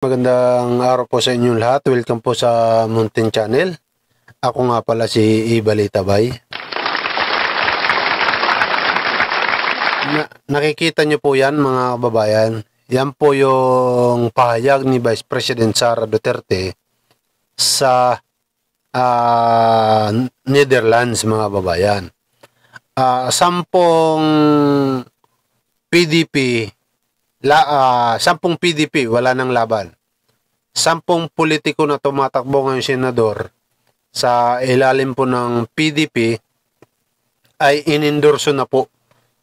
Magandang araw po sa inyong lahat. Welcome po sa Mountain Channel. Ako nga pala si Ibalita Bay. Nakikita nyo po yan mga kababayan. Yan po yung pahayag ni Vice President Sara Duterte sa Netherlands mga kababayan. 10 PDP 10 PDP wala nang laban. 10 politiko na tumatakbo ngayong senador sa ilalim po ng PDP ay inendorso na po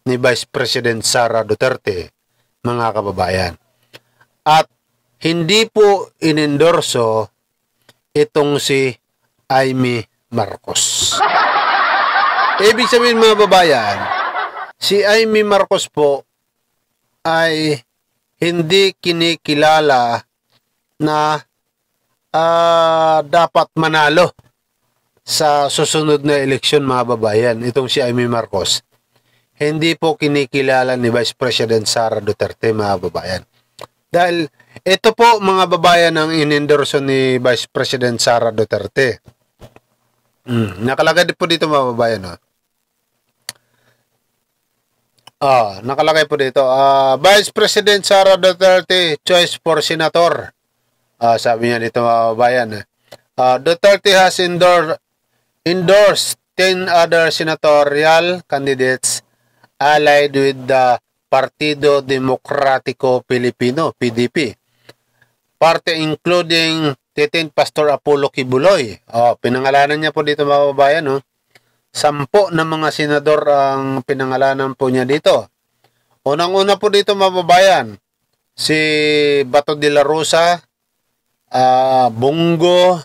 ni Vice President Sara Duterte, mga kababayan. At hindi po inendorso itong si Amy Marcos. Ibig sabihin mga kababayan, si Amy Marcos po ay hindi kinikilala na dapat manalo sa susunod na eleksyon mga babayan. Itong si Amy Marcos, hindi po kinikilala ni Vice President Sara Duterte mga babayan. Dahil ito po mga babayan ang inendorso ni Vice President Sara Duterte. Nakalagay po dito mga babayan. Nakalagay po dito, Vice President Sara Duterte, choice for senator. Sabi niya dito mga kababayan. Duterte has endorsed 10 other senatorial candidates allied with the Partido Demokratiko Pilipino, PDP. Party including Titin Pastor Apollo Kibuloy. Pinangalanan niya po dito mga kababayan. 10 na mga senador ang pinangalanan po niya dito. Unang-una po dito mababayan, si Bato de la Rosa, Bongo,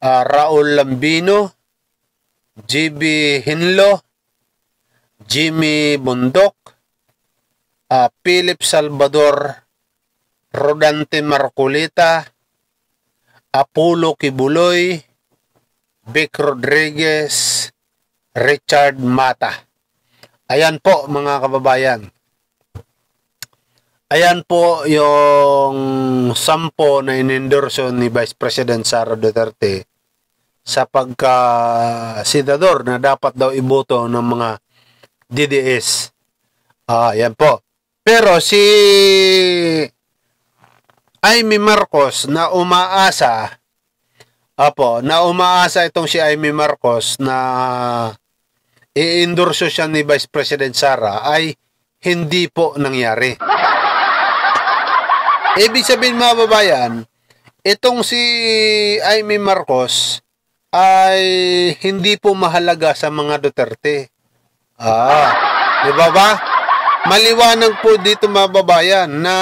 Raul Lambino, GB Hinlo, Jimmy Bundok, Philip Salvador, Rodante Marcolita, Apollo Kibuloy, Vic Rodriguez, Richard Mata. Ayan po mga kababayan. Ayan po yung 10 na inendorso ni Vice President Sara Duterte sa pagka-senador na dapat daw iboto ng mga DDS. Ayan po. Pero si Amy Marcos na umaasa itong si Amy Marcos na i-endorso siya ni Vice President Sara ay hindi po nangyari. Ibig sabihin mga babayan, itong si Amy Marcos ay hindi po mahalaga sa mga Duterte. Di ba ba? Maliwanag po dito mga babayan na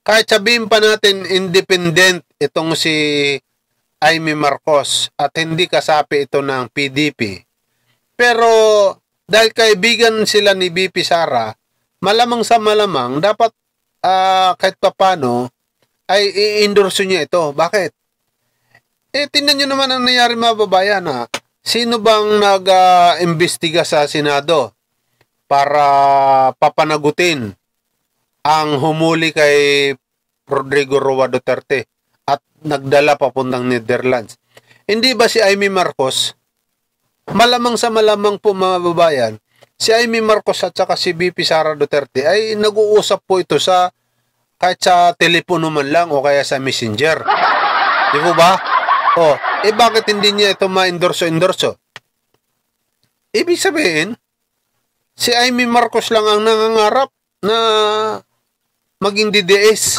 kahit sabihin pa natin independent itong si Amy Marcos at hindi kasapi ito ng PDP. Pero dahil kaibigan sila ni VP Sara, malamang sa malamang dapat kahit papano ay i-endorso niya ito. Bakit? Tingnan nyo naman ang nangyari mga babayan. Sino bang nag-imbestiga sa Senado para papanagutin ang humuli kay Rodrigo Roa Duterte at nagdala papuntang Netherlands? Hindi ba si Amy Marcos? Malamang sa malamang po mga babayan, si Amy Marcos at saka si VP Sara Duterte ay nag-uusap po ito sa kahit sa telepono man lang o kaya sa messenger. Di po ba? Bakit hindi niya ito ma-endorso? Ibig sabihin, si Amy Marcos lang ang nangangarap na maging DDS.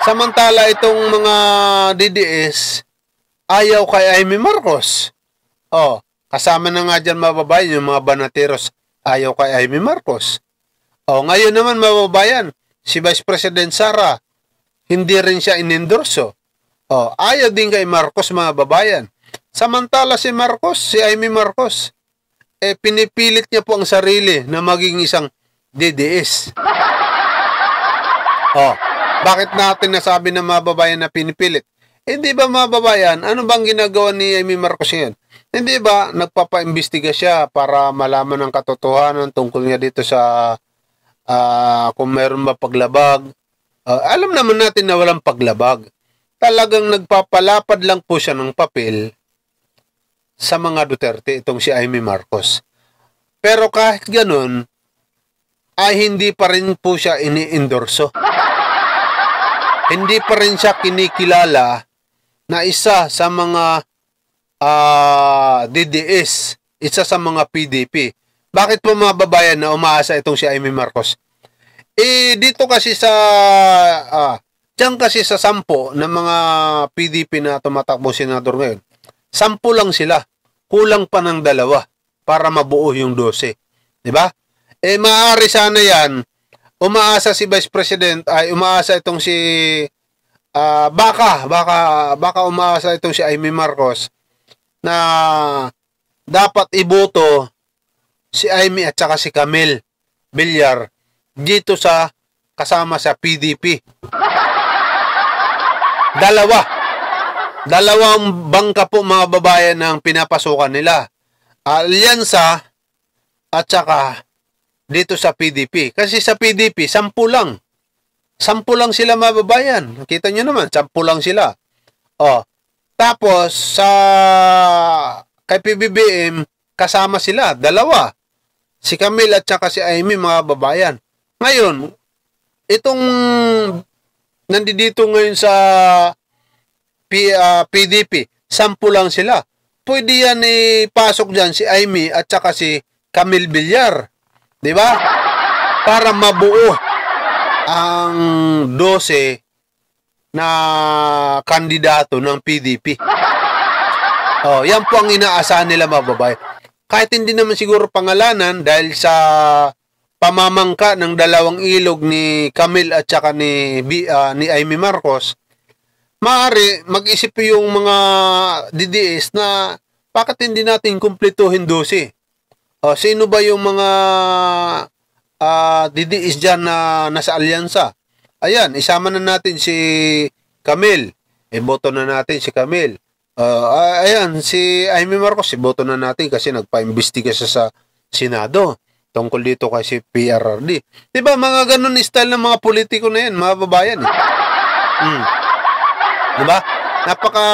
Samantala itong mga DDS ayaw kay Amy Marcos. Kasama na nga dyan mababayan yung mga banateros ayaw kay Amy Marcos. Ngayon naman mababayan, si Vice President Sara hindi rin siya inendorso. Ayaw din kay Marcos mga babayan. Samantala si Amy Marcos, pinipilit niya po ang sarili na maging isang DDS. Bakit natin nasabi ng mga babayan na pinipilit? Hindi ba mga babayan, ano bang ginagawa ni Amy Marcos ngayon? Hindi ba nagpapaimbestiga siya para malaman ang katotohanan tungkol niya dito sa kung mayroon ba paglabag Alam naman natin na walang paglabag. Talagang nagpapalapad lang po siya ng papel sa mga Duterte, itong si Amy Marcos. Pero kahit ganun, ay hindi pa rin po siya ini-endorso. Hindi pa rin siya kinikilala na isa sa mga DDS, isa sa mga PDP. Bakit po mga babayan na umaasa itong si Amy Marcos? Dito kasi sa diyan kasi sa 10 ng mga PDP na tumatakbo senador ngayon, 10 lang sila. Kulang pa ng 2 para mabuo yung 12. 'Di ba? Maaari sana yan, umaasa si Vice President, umaasa itong si baka umaasa itong si Amy Marcos na dapat iboto si Amy at saka si Camille Villar dito sa kasama sa PDP. Dalawang bangka po mga babayan ang pinapasukan nila. Alyansa at saka dito sa PDP. Kasi sa PDP, 10 lang. 10 lang sila mga babayan. Nakita nyo naman, 10 lang sila. Tapos, kay PBBM, kasama sila, 2. Si Camille at saka si Amy, mga babayan. Ngayon, itong nandito ngayon sa PDP, 10 lang sila. Pwede yan ipasok dyan si Amy at saka si Camille Villar. Diba? Para mabuo ang 12 na kandidato ng PDP. Yan po ang inaasahan nila mga babae. Kahit hindi naman siguro pangalanan dahil sa pamamangka ng 2 ilog ni Camille at saka ni Amy Marcos, maaari mag-isip yung mga DDS na bakit hindi natin kumpletuhin 12? Sino ba yung mga DDS dyan na nasa alyansa? Ayan, isama na natin si Camille. Boto na natin si Camille. Ayan, si Amy Marcos, boto na natin kasi nagpa-imbestiga siya sa Senado tungkol dito kay si PRRD. Diba, mga ganun style ng mga politiko na yan, mga babayan. Diba? Napaka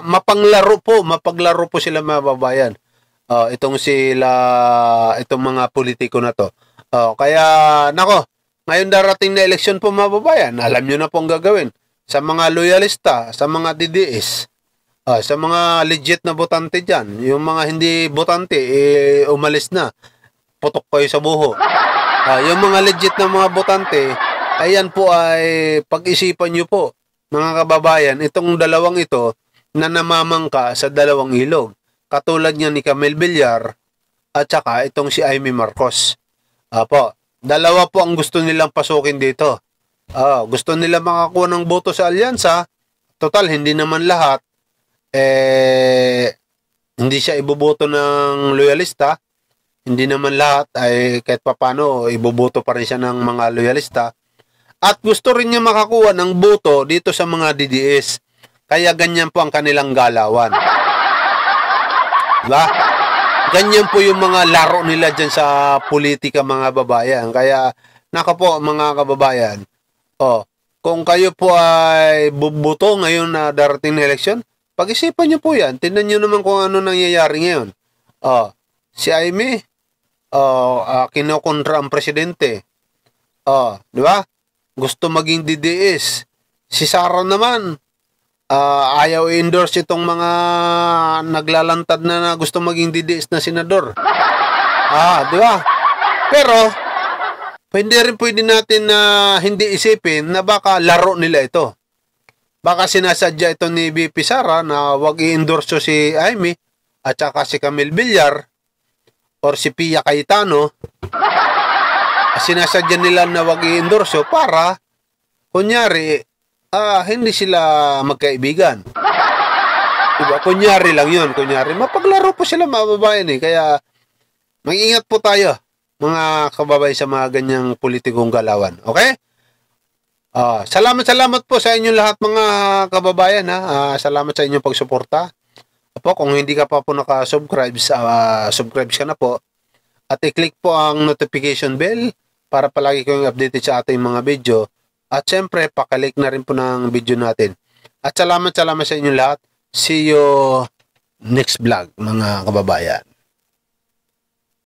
mapaglaro po sila mga babayan. Itong mga politiko na to. Kaya, nako, ngayon darating na eleksyon po mga babayan, alam nyo na pong gagawin. Sa mga loyalista, sa mga DDS, sa mga legit na botante dyan, yung mga hindi botante, umalis na. Putok kayo sa buho. Yung mga legit na mga botante, ayan po ay pag-isipan nyo po, mga kababayan, itong 2 ito na namamangka sa 2 ilog. Katulad niya ni Camille Villar at saka itong si Amy Marcos. 2 po ang gusto nilang pasukin dito. Gusto nila makakuha ng boto sa alyansa. Total, hindi naman lahat. Hindi siya iboboto ng loyalista. Hindi naman lahat ay kahit papano iboboto pa rin siya ng mga loyalista. At gusto rin niya makakuha ng boto dito sa mga DDS. Kaya ganyan po ang kanilang galawan. Diba? Ganyan po yung mga laro nila dyan sa politika mga babayan. Kaya, naka po mga kababayan, kung kayo po ay bubuto ngayon na darating na eleksyon, pag-isipan nyo po yan. Tingnan nyo naman kung ano nangyayari ngayon. Si Amy, kinokontra ang presidente. Diba? Gusto maging DDS. Si Sara naman, ayaw i-endorse itong mga naglalantad na gusto maging DDS na senador. Di ba? Pero, pwede natin na hindi isipin na baka laro nila ito. Baka sinasadya ito ni VP Sara na wag i-endorse si Amy at saka si Camille Villar or si Pia Cayetano. Sinasadya nila na wag i-endorse para, kunyari, hindi sila magkaibigan. Diba? Kunyari lang yun. Kunyari, mapaglaro po sila mga babayan eh. Kaya, mag-ingat po tayo, mga kababay sa mga ganyang politikong galawan. Okay? Salamat po sa inyong lahat mga kababayan. Salamat sa inyong pagsuporta. Kung hindi ka pa po naka-subscribe, subscribe ka na po. At i-click po ang notification bell para palagi kayong updated sa ating mga video. At syempre, pakalik na rin po ng video natin. At salamat sa inyong lahat. See you next vlog, mga kababayan.